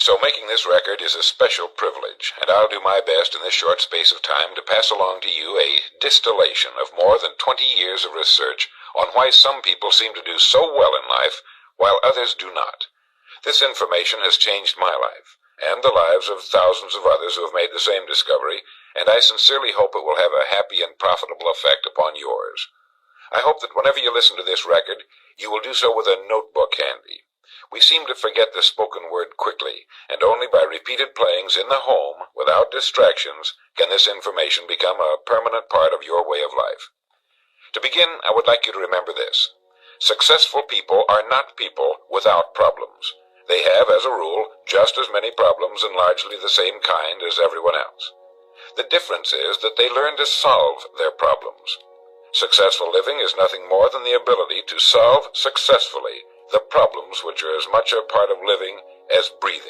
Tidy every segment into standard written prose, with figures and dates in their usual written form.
So making this record is a special privilege, and I'll do my best in this short space of time to pass along to you a distillation of more than 20 years of research on why some people seem to do so well in life while others do not. This information has changed my life, and the lives of thousands of others who have made the same discovery, and I sincerely hope it will have a happy and profitable effect upon yours. I hope that whenever you listen to this record, you will do so with a notebook handy. We seem to forget the spoken word quickly, and only by repeated playings in the home, without distractions, can this information become a permanent part of your way of life. To begin, I would like you to remember this. Successful people are not people without problems. They have, as a rule, just as many problems and largely the same kind as everyone else. The difference is that they learn to solve their problems. Successful living is nothing more than the ability to solve successfully the problems which are as much a part of living as breathing.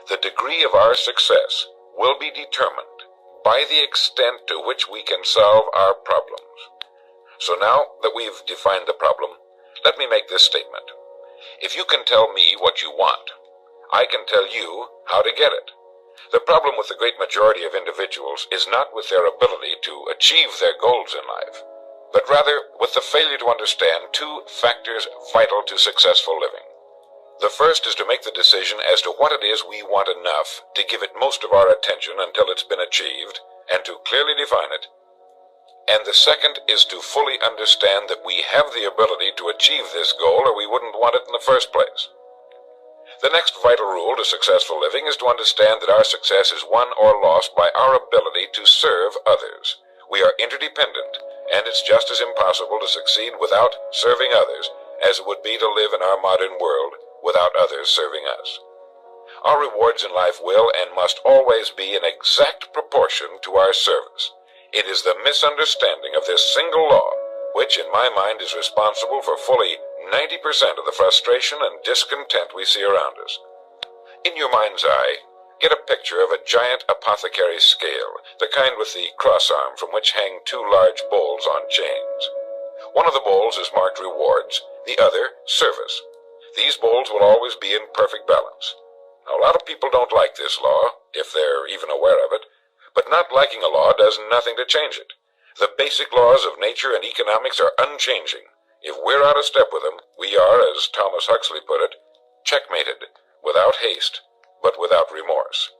The degree of our success will be determined by the extent to which we can solve our problems. So now that we've defined the problem, let me make this statement. If you can tell me what you want, I can tell you how to get it. The problem with the great majority of individuals is not with their ability to achieve their goals in life, but rather with the failure to understand two factors vital to successful living. The first is to make the decision as to what it is we want enough to give it most of our attention until it's been achieved, and to clearly define it. And the second is to fully understand that we have the ability to achieve this goal or we wouldn't want it in the first place. The next vital rule to successful living is to understand that our success is won or lost by our ability to serve others. We are interdependent, and it's just as impossible to succeed without serving others as it would be to live in our modern world without others serving us. Our rewards in life will and must always be in exact proportion to our service. It is the misunderstanding of this single law which, in my mind, is responsible for fully 90% of the frustration and discontent we see around us. In your mind's eye, get a picture of a giant apothecary scale, the kind with the cross arm from which hang two large bowls on chains. One of the bowls is marked rewards, the other service. These bowls will always be in perfect balance. Now, a lot of people don't like this law, if they're even aware of it, but not liking a law does nothing to change it. The basic laws of nature and economics are unchanging. If we're out of step with them, we are, as Thomas Huxley put it, checkmated, without haste, but without remorse.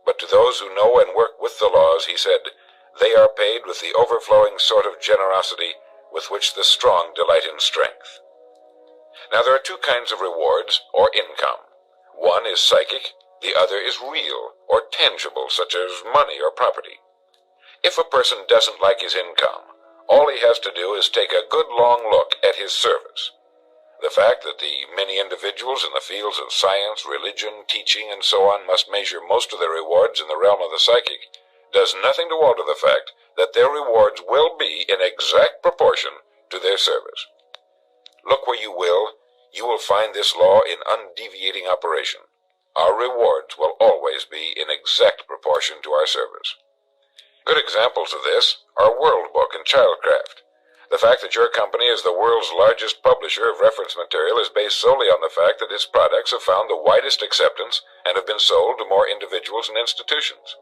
But to those who know and work with the laws, he said, they are paid with the overflowing sort of generosity with which the strong delight in strength. Now there are two kinds of rewards, or income. One is psychic, the other is real, or tangible, such as money or property. If a person doesn't like his income, all he has to do is take a good long look at his service. The fact that the many individuals in the fields of science, religion, teaching, and so on must measure most of their rewards in the realm of the psychic does nothing to alter the fact that their rewards will be in exact proportion to their service. Look where you will find this law in undeviating operation. Our rewards will always be in exact proportion to our service. Good examples of this are World Book and Childcraft. The fact that your company is the world's largest publisher of reference material is based solely on the fact that its products have found the widest acceptance and have been sold to more individuals and institutions.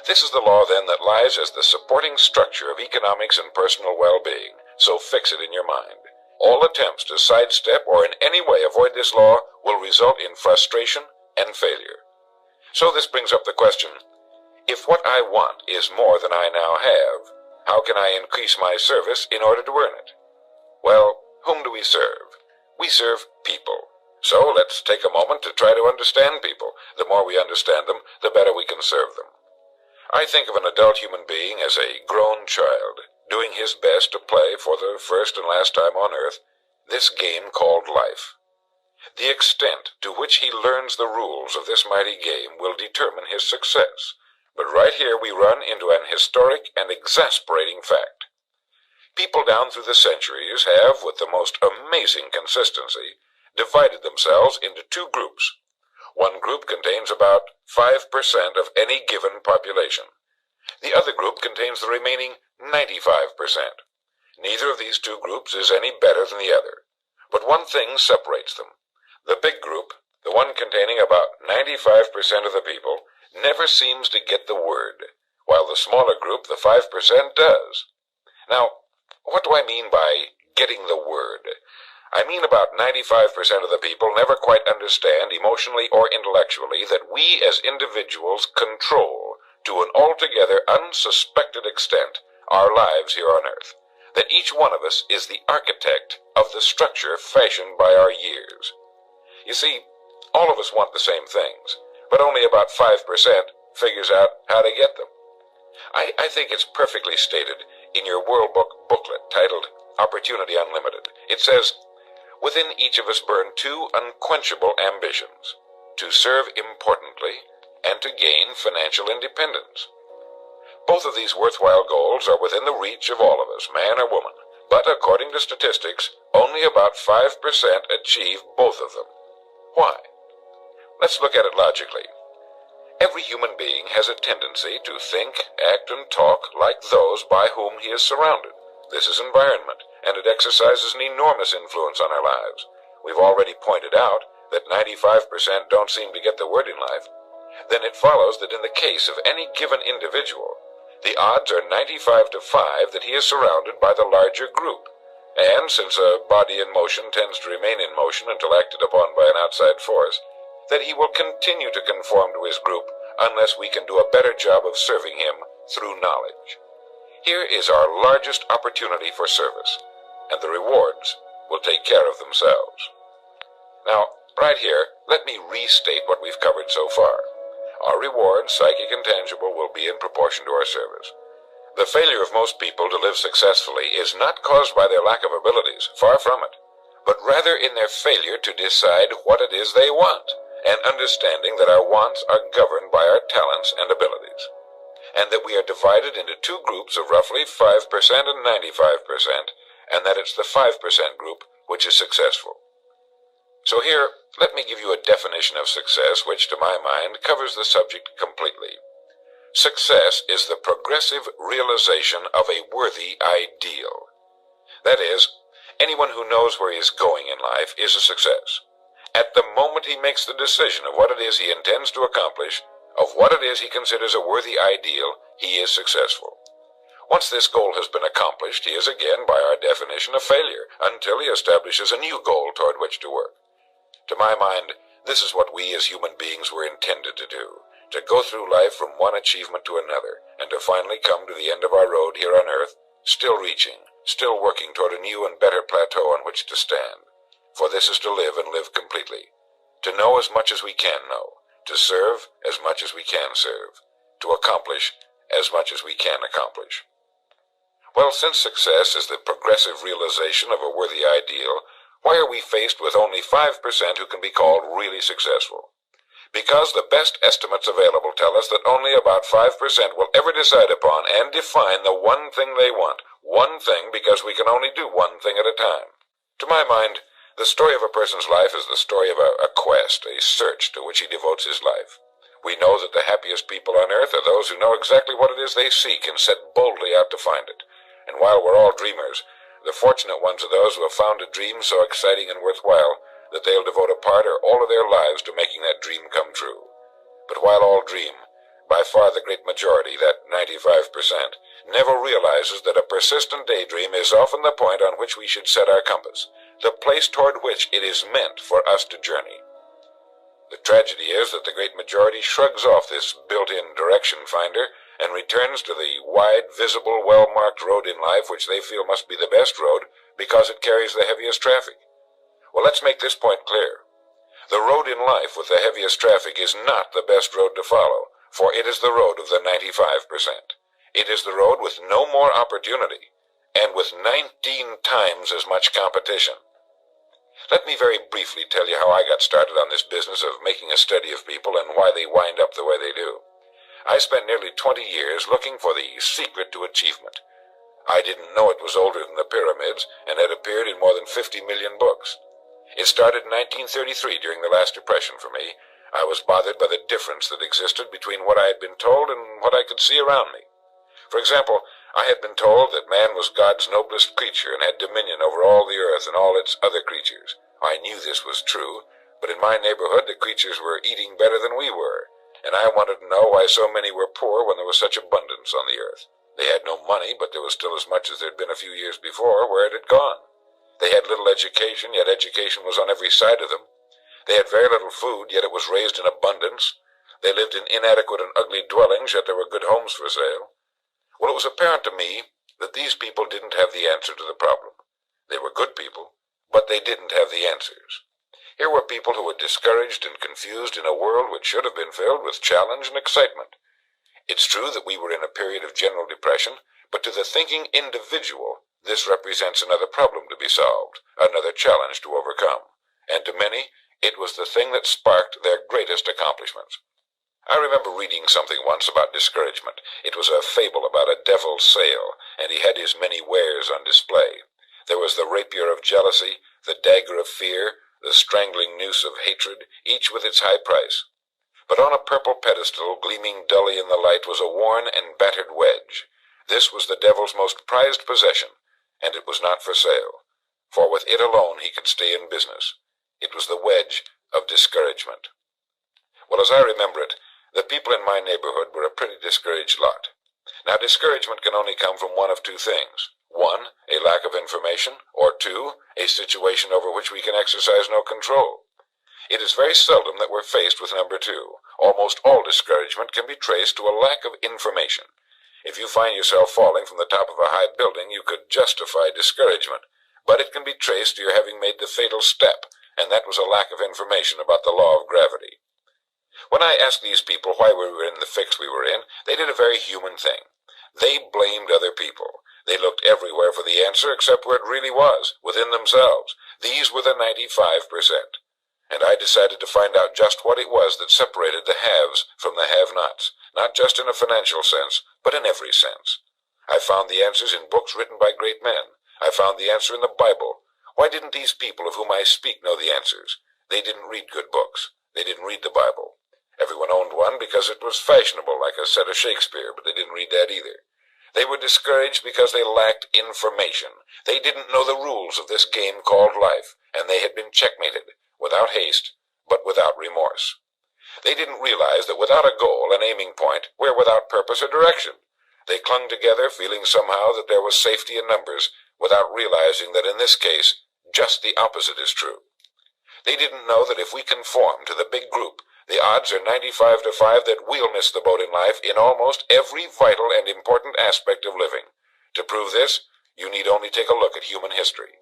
This is the law, then, that lies as the supporting structure of economics and personal well-being, so fix it in your mind. All attempts to sidestep or in any way avoid this law will result in frustration and failure. So this brings up the question, if what I want is more than I now have, how can I increase my service in order to earn it? Well, whom do we serve? We serve people. So let's take a moment to try to understand people. The more we understand them, the better we can serve them. I think of an adult human being as a grown child, doing his best to play for the first and last time on earth this game called life. The extent to which he learns the rules of this mighty game will determine his success. But right here we run into an historic and exasperating fact. People down through the centuries have, with the most amazing consistency, divided themselves into two groups. One group contains about 5% of any given population. The other group contains the remaining 95%. Neither of these two groups is any better than the other. But one thing separates them. The big group, the one containing about 95% of the people, never seems to get the word, while the smaller group, the 5%, does. Now, what do I mean by getting the word? I mean about 95% of the people never quite understand, emotionally or intellectually, that we as individuals control, to an altogether unsuspected extent, our lives here on earth. That each one of us is the architect of the structure fashioned by our years. You see, all of us want the same things, but only about 5% figures out how to get them. I think it's perfectly stated in your World Book booklet titled Opportunity Unlimited. It says, "Within each of us burn two unquenchable ambitions, to serve importantly and to gain financial independence." Both of these worthwhile goals are within the reach of all of us, man or woman, but according to statistics, only about 5% achieve both of them. Why? Let's look at it logically. Every human being has a tendency to think, act, and talk like those by whom he is surrounded. This is environment, and it exercises an enormous influence on our lives. We've already pointed out that 95% don't seem to get the word in life. Then it follows that in the case of any given individual, the odds are 95 to 5 that he is surrounded by the larger group. And since a body in motion tends to remain in motion until acted upon by an outside force, that he will continue to conform to his group unless we can do a better job of serving him through knowledge. Here is our largest opportunity for service, and the rewards will take care of themselves. Now, right here, let me restate what we've covered so far. Our rewards, psychic and tangible, will be in proportion to our service. The failure of most people to live successfully is not caused by their lack of abilities, far from it, but rather in their failure to decide what it is they want, and understanding that our wants are governed by our talents and abilities, and that we are divided into two groups of roughly 5% and 95%, and that it's the 5% group which is successful. So here, let me give you a definition of success which, to my mind, covers the subject completely. Success is the progressive realization of a worthy ideal. That is, anyone who knows where he is going in life is a success. At the moment he makes the decision of what it is he intends to accomplish, of what it is he considers a worthy ideal, he is successful. Once this goal has been accomplished, he is again, by our definition, a failure, until he establishes a new goal toward which to work. To my mind, this is what we as human beings were intended to do, to go through life from one achievement to another, and to finally come to the end of our road here on earth, still reaching, still working toward a new and better plateau on which to stand. For this is to live and live completely, to know as much as we can know, to serve as much as we can serve, to accomplish as much as we can accomplish. Well, since success is the progressive realization of a worthy ideal, why are we faced with only 5% who can be called really successful? Because the best estimates available tell us that only about 5% will ever decide upon and define the one thing they want. One thing, because we can only do one thing at a time. To my mind, the story of a person's life is the story of a quest, a search to which he devotes his life. We know that the happiest people on earth are those who know exactly what it is they seek and set boldly out to find it. And while we're all dreamers, the fortunate ones are those who have found a dream so exciting and worthwhile that they'll devote a part or all of their lives to making that dream come true. But while all dream, by far the great majority, that 95%, never realizes that a persistent daydream is often the point on which we should set our compass, the place toward which it is meant for us to journey. The tragedy is that the great majority shrugs off this built-in direction finder and returns to the wide, visible, well-marked road in life which they feel must be the best road because it carries the heaviest traffic. Well, let's make this point clear. The road in life with the heaviest traffic is not the best road to follow, for it is the road of the 95%. It is the road with no more opportunity, and with 19 times as much competition. Let me very briefly tell you how I got started on this business of making a study of people and why they wind up the way they do. I spent nearly 20 years looking for the secret to achievement. I didn't know it was older than the pyramids and had appeared in more than 50 million books. It started in 1933 during the last Depression for me. I was bothered by the difference that existed between what I had been told and what I could see around me. For example, I had been told that man was God's noblest creature and had dominion over all the earth and all its other creatures. I knew this was true, But in my neighborhood the creatures were eating better than we were, and I wanted to know why so many were poor when there was such abundance on the earth. They had no money, but there was still as much as there had been a few years before. Where it had gone? They had little education, yet education was on every side of them. They had very little food, yet it was raised in abundance. They lived in inadequate and ugly dwellings, yet there were good homes for sale. Well, it was apparent to me that these people didn't have the answer to the problem. They were good people, but they didn't have the answers. Here were people who were discouraged and confused in a world which should have been filled with challenge and excitement. It's true that we were in a period of general depression, but to the thinking individual, this represents another problem to be solved, another challenge to overcome. And to many, it was the thing that sparked their greatest accomplishments. I remember reading something once about discouragement. It was a fable about a devil's sail, and he had his many wares on display. There was the rapier of jealousy, the dagger of fear, the strangling noose of hatred, each with its high price. But on a purple pedestal, gleaming dully in the light, was a worn and battered wedge. This was the devil's most prized possession, and it was not for sale, for with it alone he could stay in business. It was the wedge of discouragement. Well, as I remember it, the people in my neighborhood were a pretty discouraged lot. Now, discouragement can only come from one of two things. One, a lack of information, or two, a situation over which we can exercise no control. It is very seldom that we're faced with number two. Almost all discouragement can be traced to a lack of information. If you find yourself falling from the top of a high building, you could justify discouragement, but it can be traced to your having made the fatal step, and that was a lack of information about the law of gravity. When I asked these people why we were in the fix we were in, they did a very human thing. They blamed other people. They looked everywhere for the answer except where it really was, within themselves. These were the 95%. And I decided to find out just what it was that separated the haves from the have-nots, not just in a financial sense, but in every sense. I found the answers in books written by great men. I found the answer in the Bible. Why didn't these people of whom I speak know the answers? They didn't read good books. They didn't read the Bible. Everyone owned one because it was fashionable, like a set of Shakespeare, but they didn't read that either. They were discouraged because they lacked information. They didn't know the rules of this game called life, and they had been checkmated, without haste, but without remorse. They didn't realize that without a goal, an aiming point, we're without purpose or direction. They clung together, feeling somehow that there was safety in numbers, without realizing that in this case, just the opposite is true. They didn't know that if we conform to the big group, the odds are 95 to 5 that we'll miss the boat in life in almost every vital and important aspect of living. To prove this, you need only take a look at human history.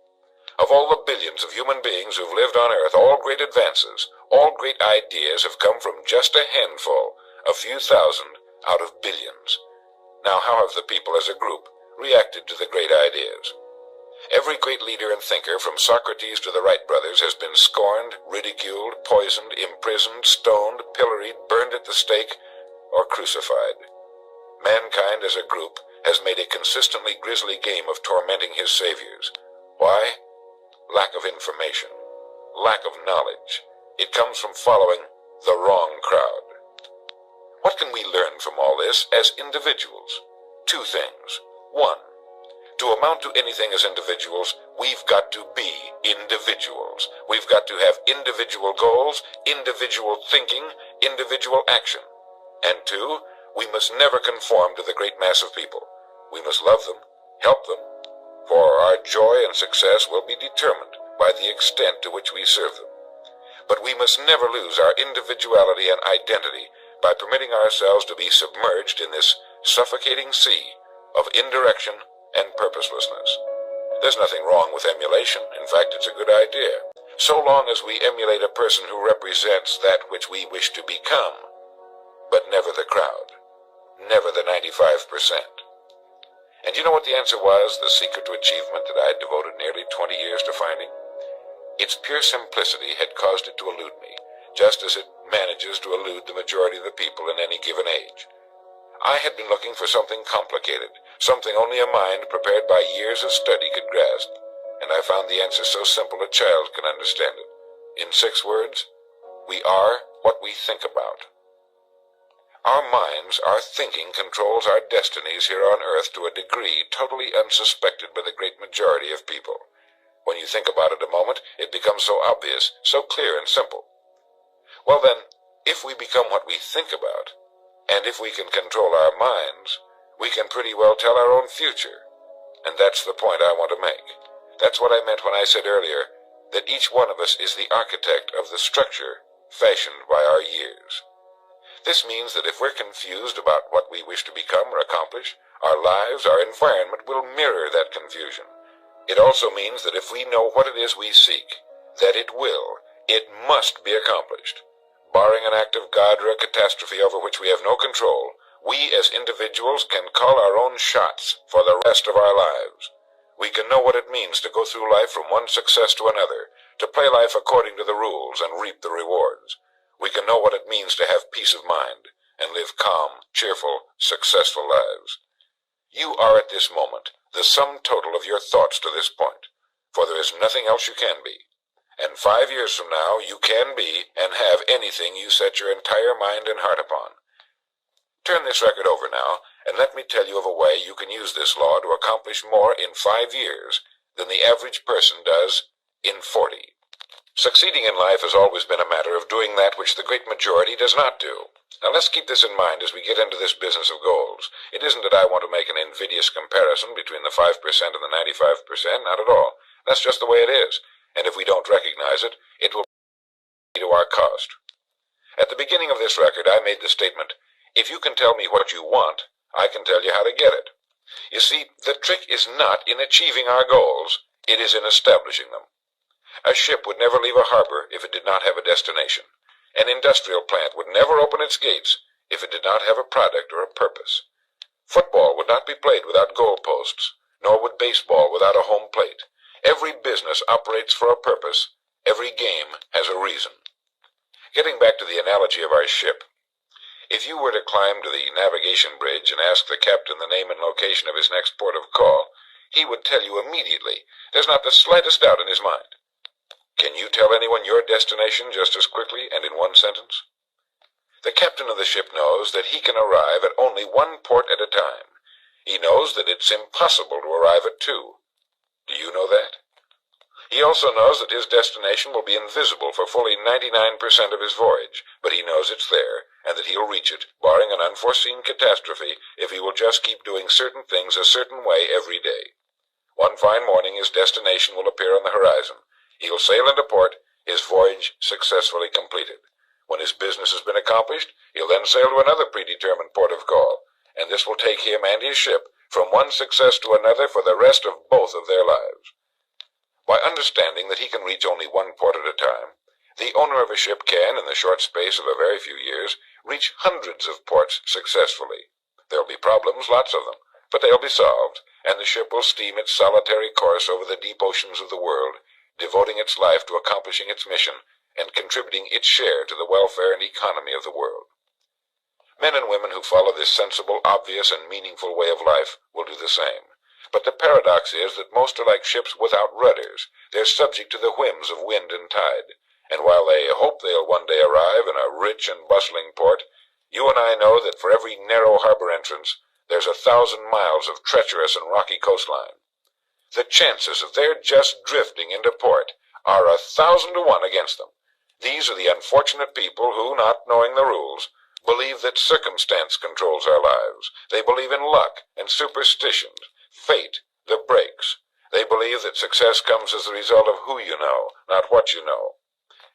Of all the billions of human beings who've lived on Earth, all great advances, all great ideas have come from just a handful, a few thousand out of billions. Now, how have the people as a group reacted to the great ideas? Every great leader and thinker, from Socrates to the Wright brothers, has been scorned, ridiculed, poisoned, imprisoned, stoned, pilloried, burned at the stake, or crucified. Mankind as a group has made a consistently grisly game of tormenting his saviors. Why? Lack of information, lack of knowledge. It comes from following the wrong crowd. What can we learn from all this as individuals? Two things. One, to amount to anything as individuals, we've got to be individuals. We've got to have individual goals, individual thinking, individual action. And two, we must never conform to the great mass of people. We must love them, help them, for our joy and success will be determined by the extent to which we serve them. But we must never lose our individuality and identity by permitting ourselves to be submerged in this suffocating sea of indirection and purposelessness. There's nothing wrong with emulation. In fact, it's a good idea, so long as we emulate a person who represents that which we wish to become, but never the crowd, never the 95%. And you know what the answer was, the secret to achievement that I had devoted nearly 20 years to finding? Its pure simplicity had caused it to elude me, just as it manages to elude the majority of the people in any given age. I had been looking for something complicated, something only a mind prepared by years of study could grasp, and I found the answer so simple a child can understand it. In 6 words, we are what we think about. Our minds, our thinking, controls our destinies here on Earth to a degree totally unsuspected by the great majority of people. When you think about it a moment, it becomes so obvious, so clear and simple. Well then, if we become what we think about, and if we can control our minds, we can pretty well tell our own future. And that's the point I want to make. That's what I meant when I said earlier that each one of us is the architect of the structure fashioned by our years. This means that if we're confused about what we wish to become or accomplish, our lives, our environment will mirror that confusion. It also means that if we know what it is we seek, that it must be accomplished. Barring an act of God or a catastrophe over which we have no control, we as individuals can call our own shots for the rest of our lives. We can know what it means to go through life from one success to another, to play life according to the rules and reap the rewards. We can know what it means to have peace of mind and live calm, cheerful, successful lives. You are at this moment the sum total of your thoughts to this point, for there is nothing else you can be. And 5 years from now, you can be and have anything you set your entire mind and heart upon. Turn this record over now, and let me tell you of a way you can use this law to accomplish more in 5 years than the average person does in 40. Succeeding in life has always been a matter of doing that which the great majority does not do. Now let's keep this in mind as we get into this business of goals. It isn't that I want to make an invidious comparison between the 5% and the 95%, not at all. That's just the way it is. And if we don't recognize it, it will be to our cost. At the beginning of this record, I made the statement, if you can tell me what you want, I can tell you how to get it. You see, the trick is not in achieving our goals, it is in establishing them. A ship would never leave a harbor if it did not have a destination. An industrial plant would never open its gates if it did not have a product or a purpose. Football would not be played without goalposts, nor would baseball without a home plate. Every business operates for a purpose. Every game has a reason. Getting back to the analogy of our ship, if you were to climb to the navigation bridge and ask the captain the name and location of his next port of call, he would tell you immediately. There's not the slightest doubt in his mind. Can you tell anyone your destination just as quickly and in one sentence? The captain of the ship knows that he can arrive at only one port at a time. He knows that it's impossible to arrive at two. Do you know that? He also knows that his destination will be invisible for fully 99% of his voyage, but he knows it's there, and that he'll reach it, barring an unforeseen catastrophe, if he will just keep doing certain things a certain way every day. One fine morning his destination will appear on the horizon. He'll sail into port, his voyage successfully completed. When his business has been accomplished, he'll then sail to another predetermined port of call, and this will take him and his ship from one success to another for the rest of both of their lives. By understanding that he can reach only one port at a time, the owner of a ship can, in the short space of a very few years, reach hundreds of ports successfully. There'll be problems, lots of them, but they'll be solved, and the ship will steam its solitary course over the deep oceans of the world, devoting its life to accomplishing its mission and contributing its share to the welfare and economy of the world. Men and women who follow this sensible, obvious, and meaningful way of life will do the same. But the paradox is that most are like ships without rudders. They're subject to the whims of wind and tide. And while they hope they'll one day arrive in a rich and bustling port, you and I know that for every narrow harbor entrance, there's 1,000 miles of treacherous and rocky coastline. The chances of their just drifting into port are 1,000 to 1 against them. These are the unfortunate people who, not knowing the rules, believe that circumstance controls our lives. They believe in luck and superstitions, fate, the breaks. They believe that success comes as the result of who you know, not what you know.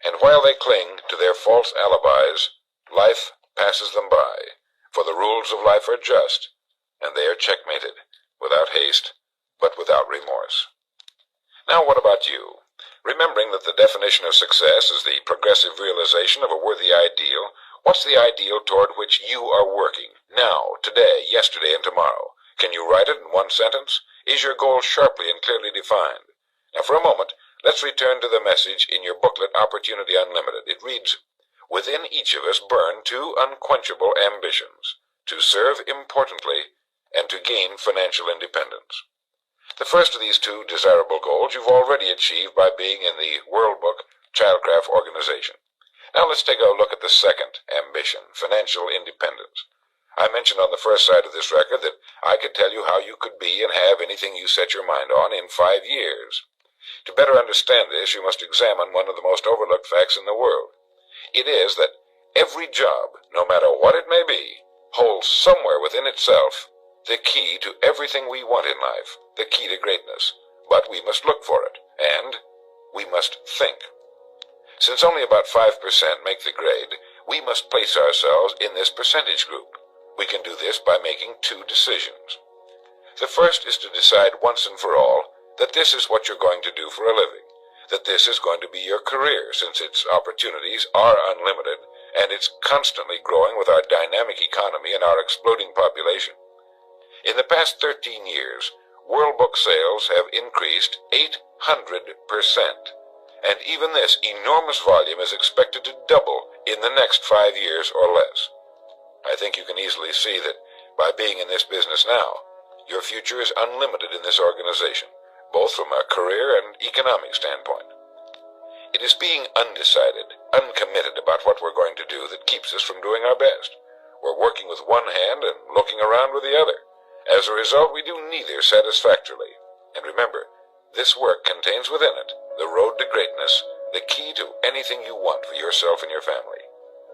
And while they cling to their false alibis, life passes them by, for the rules of life are just, and they are checkmated, without haste, but without remorse. Now what about you? Remembering that the definition of success is the progressive realization of a worthy ideal, what's the ideal toward which you are working, now, today, yesterday, and tomorrow? Can you write it in one sentence? Is your goal sharply and clearly defined? Now for a moment, let's return to the message in your booklet, Opportunity Unlimited. It reads, within each of us burn two unquenchable ambitions, to serve importantly and to gain financial independence. The first of these two desirable goals you've already achieved by being in the World Book Childcraft Organization. Now let's take a look at the second ambition, financial independence. I mentioned on the first side of this record that I could tell you how you could be and have anything you set your mind on in 5 years. To better understand this, you must examine one of the most overlooked facts in the world. It is that every job, no matter what it may be, holds somewhere within itself the key to everything we want in life, the key to greatness. But we must look for it, and we must think. Since only about 5% make the grade, we must place ourselves in this percentage group. We can do this by making two decisions. The first is to decide once and for all that this is what you're going to do for a living, that this is going to be your career, since its opportunities are unlimited, and it's constantly growing with our dynamic economy and our exploding population. In the past 13 years, World Book sales have increased 800%, and even this enormous volume is expected to double in the next 5 years or less. I think you can easily see that by being in this business now, your future is unlimited in this organization, both from a career and economic standpoint. It is being undecided, uncommitted about what we're going to do that keeps us from doing our best. We're working with one hand and looking around with the other. As a result, we do neither satisfactorily. And remember, this work contains within it the road to greatness, the key to anything you want for yourself and your family.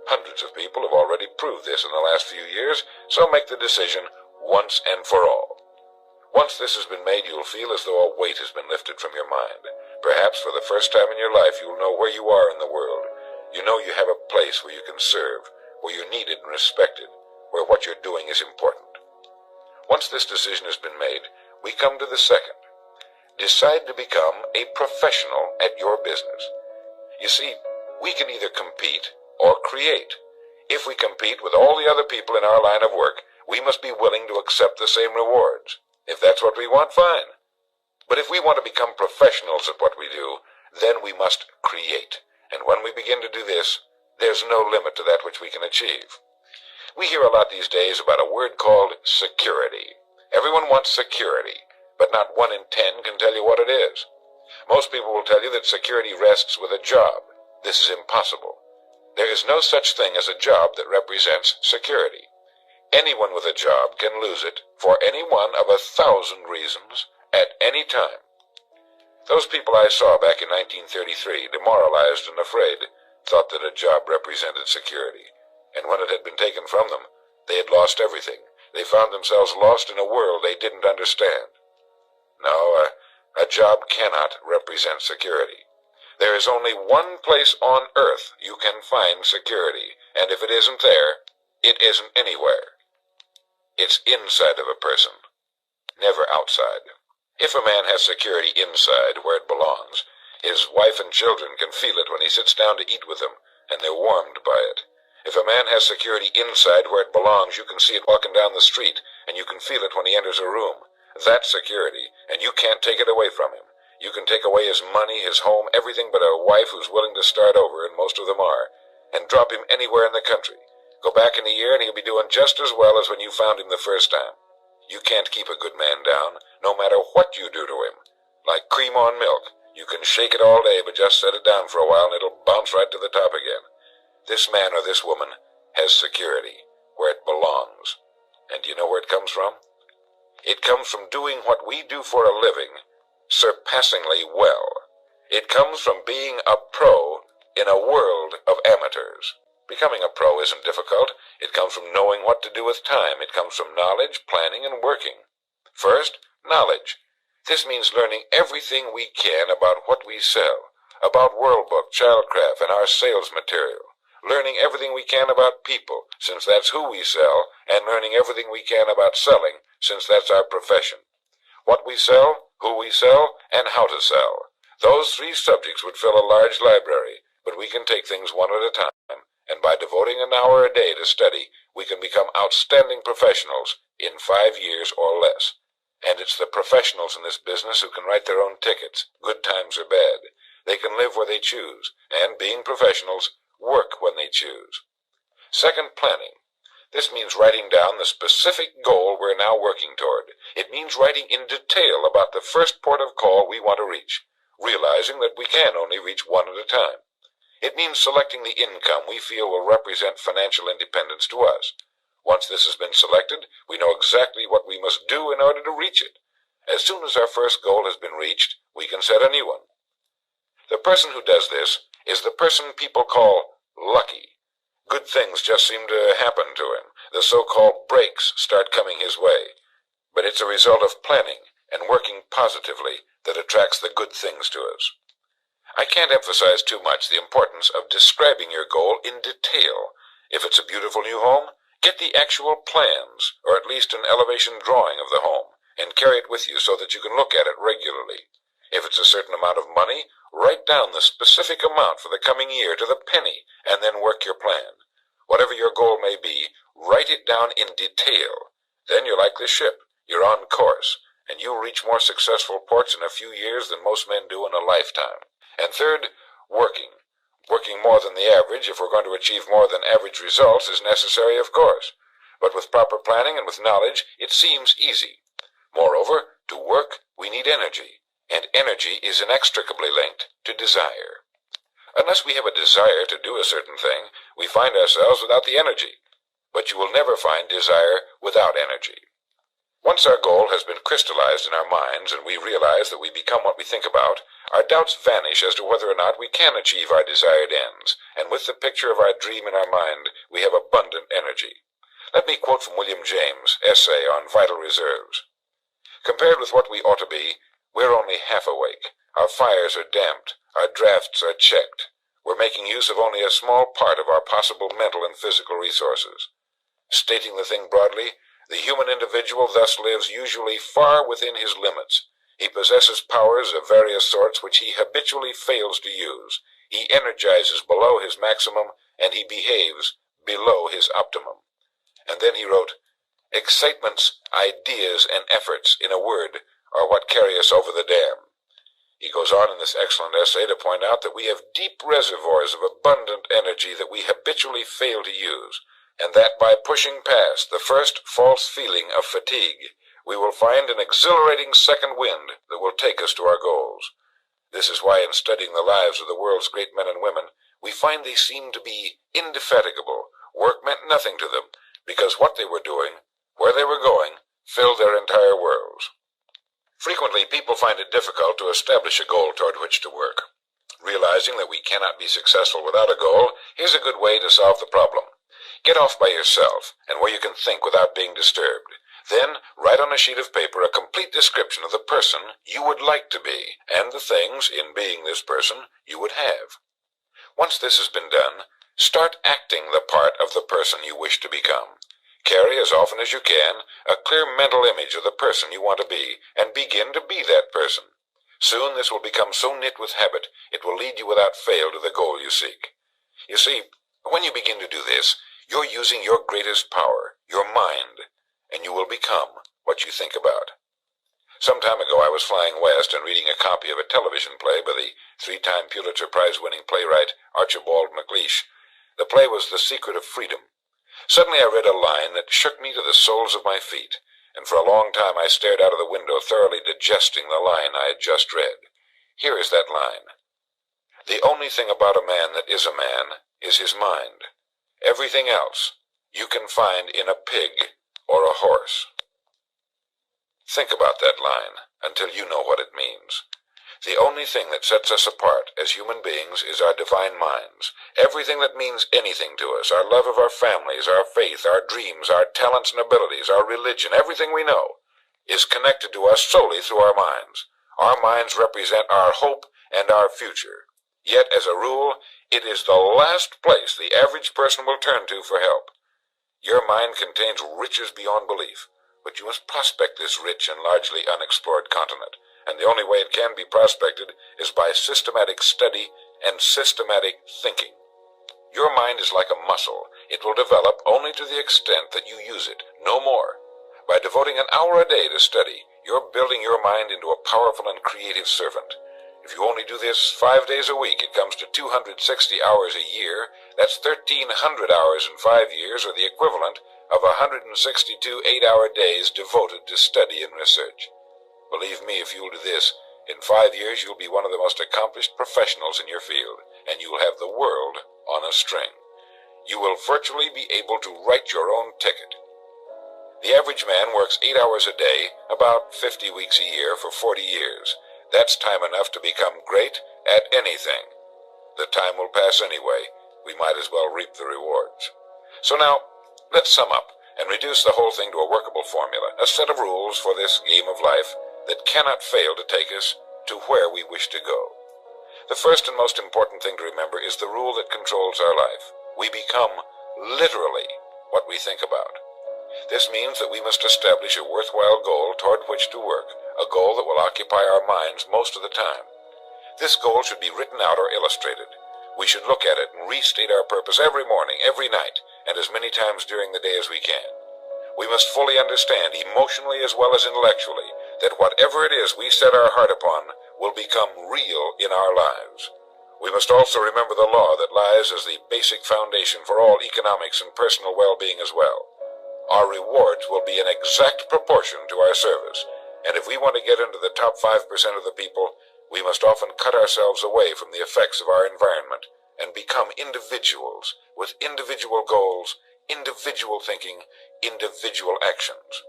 Hundreds of people have already proved this in the last few years, so make the decision once and for all. Once this has been made, you'll feel as though a weight has been lifted from your mind. Perhaps for the first time in your life, you'll know where you are in the world. You know you have a place where you can serve, where you're needed and respected, where what you're doing is important. Once this decision has been made, we come to the second. Decide to become a professional at your business. You see, we can either compete or create. If we compete with all the other people in our line of work, we must be willing to accept the same rewards. If that's what we want, fine. But if we want to become professionals at what we do, then we must create. And when we begin to do this, there's no limit to that which we can achieve. We hear a lot these days about a word called security. Everyone wants security, but not 1 in 10 can tell you what it is. Most people will tell you that security rests with a job. This is impossible. There is no such thing as a job that represents security. Anyone with a job can lose it for any one of 1,000 reasons at any time. Those people I saw back in 1933, demoralized and afraid, thought that a job represented security. And when it had been taken from them, they had lost everything. They found themselves lost in a world they didn't understand. No, a job cannot represent security. There is only one place on earth you can find security, and if it isn't there, it isn't anywhere. It's inside of a person, never outside. If a man has security inside, where it belongs, his wife and children can feel it when he sits down to eat with them, and they're warmed by it. If a man has security inside where it belongs, you can see it walking down the street, and you can feel it when he enters a room. That's security, and you can't take it away from him. You can take away his money, his home, everything but a wife who's willing to start over, and most of them are, and drop him anywhere in the country. Go back in a year, and he'll be doing just as well as when you found him the first time. You can't keep a good man down, no matter what you do to him. Like cream on milk. You can shake it all day, but just set it down for a while, and it'll bounce right to the top again. This man or this woman has security, where it belongs. And do you know where it comes from? It comes from doing what we do for a living surpassingly well. It comes from being a pro in a world of amateurs. Becoming a pro isn't difficult. It comes from knowing what to do with time. It comes from knowledge, planning, and working. First, knowledge. This means learning everything we can about what we sell, about World Book, Childcraft, and our sales material. Learning everything we can about people, since that's who we sell, and learning everything we can about selling, since that's our profession. What we sell, who we sell, and how to sell. Those 3 subjects would fill a large library, but we can take things one at a time, and by devoting an hour a day to study, we can become outstanding professionals in 5 years or less. And it's the professionals in this business who can write their own tickets, good times or bad. They can live where they choose, and being professionals, work when they choose. Second, planning. This means writing down the specific goal we're now working toward. It means writing in detail about the first port of call we want to reach, realizing that we can only reach one at a time. It means selecting the income we feel will represent financial independence to us. Once this has been selected, we know exactly what we must do in order to reach it. As soon as our first goal has been reached, we can set a new one. The person who does this is the person people call lucky. Good things just seem to happen to him. The so-called breaks start coming his way. But it's a result of planning and working positively that attracts the good things to us. I can't emphasize too much the importance of describing your goal in detail. If it's a beautiful new home, get the actual plans, or at least an elevation drawing of the home, and carry it with you so that you can look at it regularly. If it's a certain amount of money, write down the specific amount for the coming year to the penny, and then work your plan. Whatever your goal may be, write it down in detail. Then you're like the ship. You're on course, and you'll reach more successful ports in a few years than most men do in a lifetime. And third, working. Working more than the average, if we're going to achieve more than average results, is necessary, of course. But with proper planning and with knowledge, it seems easy. Moreover, to work, we need energy, and energy is inextricably linked to desire. Unless we have a desire to do a certain thing, we find ourselves without the energy. But you will never find desire without energy. Once our goal has been crystallized in our minds and we realize that we become what we think about, our doubts vanish as to whether or not we can achieve our desired ends, and with the picture of our dream in our mind, we have abundant energy. Let me quote from William James' essay on vital reserves. Compared with what we ought to be, we're only half awake. Our fires are damped. Our drafts are checked. We're making use of only a small part of our possible mental and physical resources. Stating the thing broadly, the human individual thus lives usually far within his limits. He possesses powers of various sorts which he habitually fails to use. He energizes below his maximum, and he behaves below his optimum. And then he wrote, "Excitements, ideas, and efforts, in a word, are what carry us over the dam." He goes on in this excellent essay to point out that we have deep reservoirs of abundant energy that we habitually fail to use, and that by pushing past the first false feeling of fatigue, we will find an exhilarating second wind that will take us to our goals. This is why in studying the lives of the world's great men and women, we find they seem to be indefatigable. Work meant nothing to them, because what they were doing, where they were going, filled their entire worlds. Frequently, people find it difficult to establish a goal toward which to work. Realizing that we cannot be successful without a goal, here's a good way to solve the problem. Get off by yourself, and where you can think without being disturbed. Then write on a sheet of paper a complete description of the person you would like to be, and the things, in being this person, you would have. Once this has been done, start acting the part of the person you wish to become. Carry, as often as you can, a clear mental image of the person you want to be, and begin to be that person. Soon this will become so knit with habit, it will lead you without fail to the goal you seek. You see, when you begin to do this, you're using your greatest power, your mind, and you will become what you think about. Some time ago I was flying west and reading a copy of a television play by the three-time Pulitzer Prize-winning playwright Archibald MacLeish. The play was The Secret of Freedom. Suddenly I read a line that shook me to the soles of my feet, and for a long time I stared out of the window thoroughly digesting the line I had just read. Here is that line. "The only thing about a man that is a man is his mind. Everything else you can find in a pig or a horse." Think about that line until you know what it means. The only thing that sets us apart as human beings is our divine minds. Everything that means anything to us, our love of our families, our faith, our dreams, our talents and abilities, our religion, everything we know, is connected to us solely through our minds. Our minds represent our hope and our future. Yet, as a rule, it is the last place the average person will turn to for help. Your mind contains riches beyond belief, but you must prospect this rich and largely unexplored continent, and the only way it can be prospected is by systematic study and systematic thinking. Your mind is like a muscle. It will develop only to the extent that you use it, no more. By devoting an hour a day to study, you're building your mind into a powerful and creative servant. If you only do this 5 days a week, it comes to 260 hours a year. That's 1,300 hours in 5 years, or the equivalent of 162 8-hour days devoted to study and research. Believe me, if you'll do this, in 5 years you'll be one of the most accomplished professionals in your field, and you'll have the world on a string. You will virtually be able to write your own ticket. The average man works 8 hours a day, about 50 weeks a year, for 40 years. That's time enough to become great at anything. The time will pass anyway. We might as well reap the rewards. So now, let's sum up and reduce the whole thing to a workable formula, a set of rules for this game of life that cannot fail to take us to where we wish to go. The first and most important thing to remember is the rule that controls our life. We become, literally, what we think about. This means that we must establish a worthwhile goal toward which to work, a goal that will occupy our minds most of the time. This goal should be written out or illustrated. We should look at it and restate our purpose every morning, every night, and as many times during the day as we can. We must fully understand, emotionally as well as intellectually, that whatever it is we set our heart upon will become real in our lives. We must also remember the law that lies as the basic foundation for all economics and personal well-being as well. Our rewards will be in exact proportion to our service, and if we want to get into the top 5% of the people, we must often cut ourselves away from the effects of our environment and become individuals with individual goals, individual thinking, individual actions.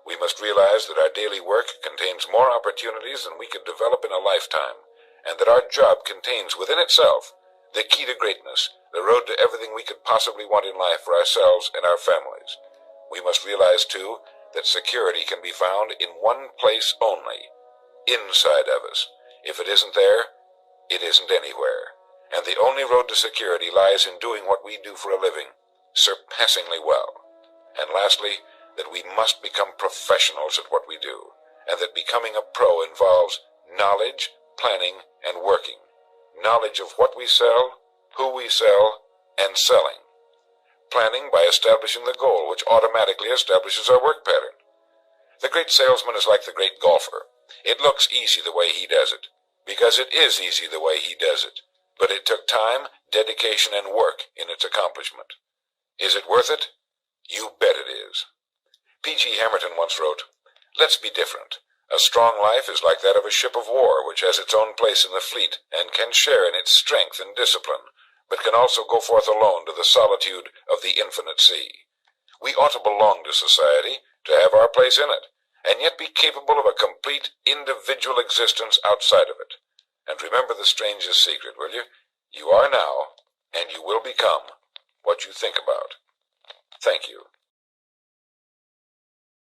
We must realize that our daily work contains more opportunities than we could develop in a lifetime, and that our job contains within itself the key to greatness, the road to everything we could possibly want in life for ourselves and our families. We must realize, too, that security can be found in one place only, inside of us. If it isn't there, it isn't anywhere. And the only road to security lies in doing what we do for a living, surpassingly well. And lastly, that we must become professionals at what we do, and that becoming a pro involves knowledge, planning, and working. Knowledge of what we sell, who we sell, and selling. Planning by establishing the goal, which automatically establishes our work pattern. The great salesman is like the great golfer. It looks easy the way he does it, because it is easy the way he does it. But it took time, dedication, and work in its accomplishment. Is it worth it? You bet it is. P.G. Hamilton once wrote, "Let's be different. A strong life is like that of a ship of war, which has its own place in the fleet, and can share in its strength and discipline, but can also go forth alone to the solitude of the infinite sea. We ought to belong to society, to have our place in it, and yet be capable of a complete individual existence outside of it. And remember the strangest secret, will you? You are now, and you will become, what you think about." Thank you.